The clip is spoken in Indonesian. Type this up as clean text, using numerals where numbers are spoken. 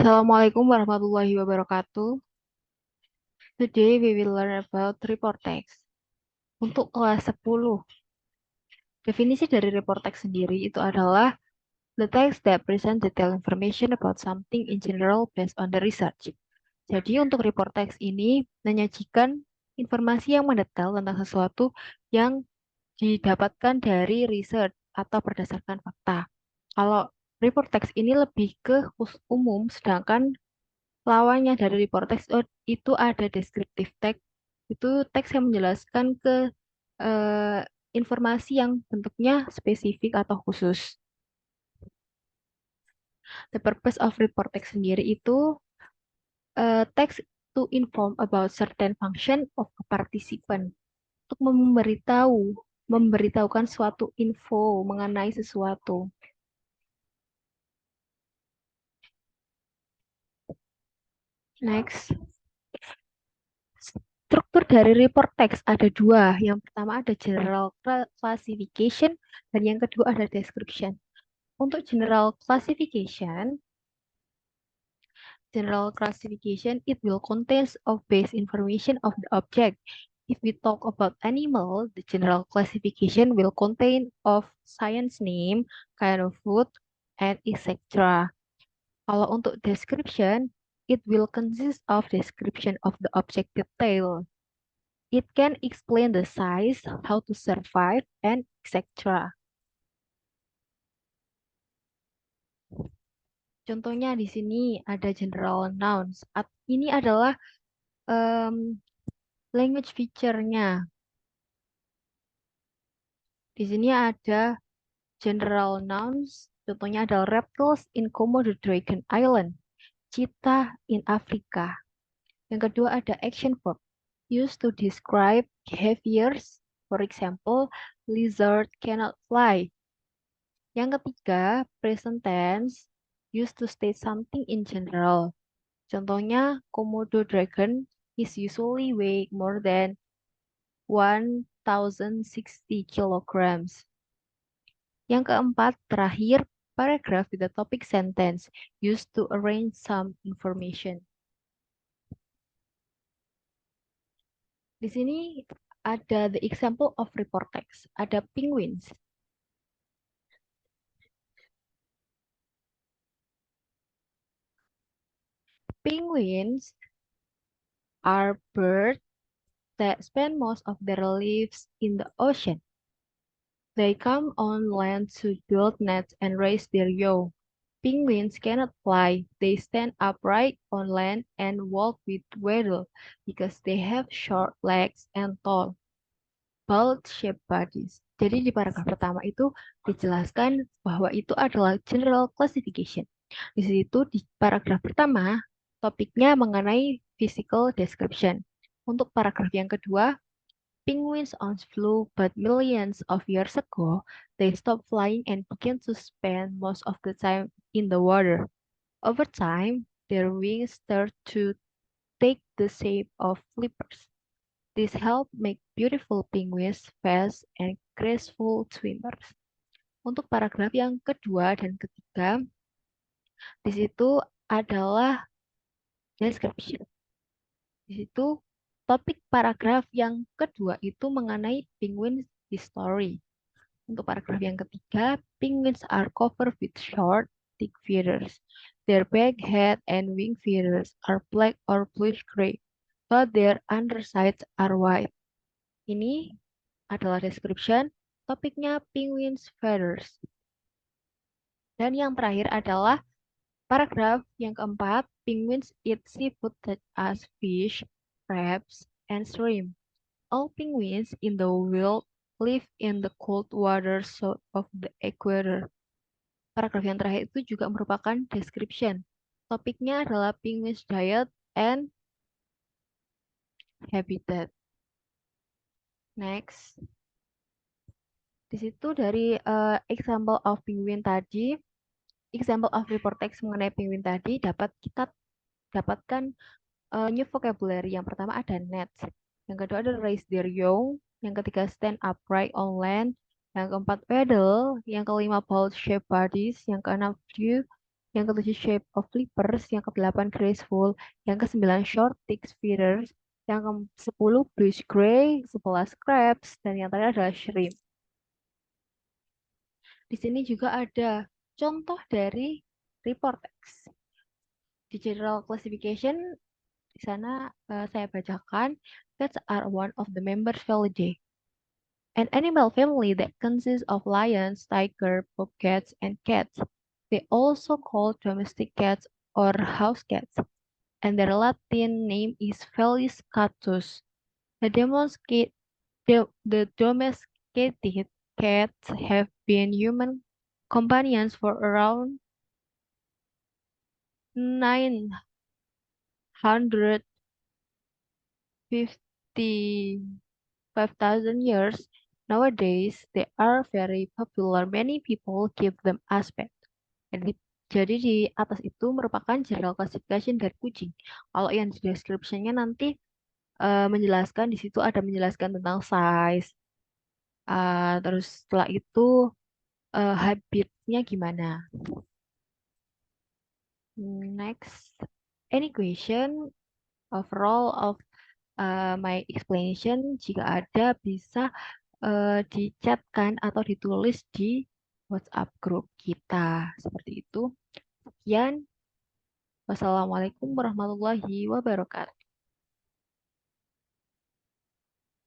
Assalamualaikum warahmatullahi wabarakatuh. Today we will learn about report text. Untuk kelas 10, definisi dari report text sendiri itu adalah the text that present detailed information about something in general based on the research. Jadi untuk report text ini menyajikan informasi yang mendetail tentang sesuatu yang didapatkan dari research atau berdasarkan fakta. Kalau report text ini lebih ke umum, sedangkan lawannya dari report text itu ada descriptive text. Itu teks yang menjelaskan ke eh, informasi yang bentuknya spesifik atau khusus. The purpose of report text sendiri itu text to inform about certain function of a participant. Untuk memberitahukan suatu info mengenai sesuatu. Next. Struktur dari report text ada dua. Yang pertama ada general classification dan yang kedua ada description. Untuk general classification it will contains of base information of the object. If we talk about animal, the general classification will contain of science name, kind of food, and etc. Kalau untuk description, it will consist of description of the object detail. It can explain the size, how to survive, and etc. Contohnya di sini ada general nouns. Ini adalah language feature-nya. Di sini ada general nouns. Contohnya adalah reptiles in Komodo Dragon Island, cheetah in Afrika. Yang kedua ada action verb, used to describe behaviors. For example, lizard cannot fly. Yang ketiga, present tense, used to state something in general. Contohnya, Komodo dragon is usually weigh more than 1060 kilograms. Yang keempat, terakhir, paragraph with the topic sentence, used to arrange some information. Di sini ada the example of report text. Ada penguins. Penguins are birds that spend most of their lives in the ocean. They come on land to build nets and raise their young. Penguins cannot fly. They stand upright on land and walk with waddle because they have short legs and tall, bowl-shaped bodies. Jadi di paragraf pertama itu dijelaskan bahwa itu adalah general classification. Di situ di paragraf pertama topiknya mengenai physical description. Untuk paragraf yang kedua, penguins once flew, but millions of years ago, they stopped flying and began to spend most of the time in the water. Over time, their wings start to take the shape of flippers. This helped make beautiful penguins fast and graceful swimmers. Untuk paragraf yang kedua dan ketiga, di situ adalah description. Di situ topik paragraf yang kedua itu mengenai penguin history. Untuk paragraf yang ketiga, penguins are covered with short, thick feathers. Their back, head, and wing feathers are black or bluish gray, but their undersides are white. Ini adalah description, topiknya penguins feathers. Dan yang terakhir adalah paragraf yang keempat, penguins eat seafood such as fish, crabs, and shrimp. All penguins in the world live in the cold water south of the equator. Paragraf yang terakhir itu juga merupakan description. Topiknya adalah penguins diet and habitat. Next. Di situ dari example of penguin tadi, example of report text mengenai penguin tadi dapat kita dapatkan new vocabulary. Yang pertama ada nets, yang kedua ada raise their young, yang ketiga stand upright on land, yang keempat paddle, yang kelima bowl shaped bodies, yang keenam view, yang ketujuh shape of flippers, yang kedelapan graceful, yang kesembilan short thick feathers, yang ke-10 bluish gray, 11 crabs, dan yang terakhir adalah shrimp. Di sini juga ada contoh dari report text. Di general classification, di sana saya bacakan, cats are one of the members family. An animal family that consists of lions, tiger, bobcats, and cats. They also called domestic cats or house cats, and their Latin name is Felis catus. The, the domesticated cats have been human companions for around 955,000 years. Nowadays, they are very popular. Many people give them as pets. Jadi, jadi di atas itu merupakan general classification dari kucing. Kalau yang di description-nya nanti menjelaskan di situ ada menjelaskan tentang size. Terus setelah itu habitnya gimana? Next, any question overall of my explanation jika ada bisa dicatkan atau ditulis di WhatsApp grup kita. Seperti itu. Sekian. Wassalamualaikum warahmatullahi wabarakatuh.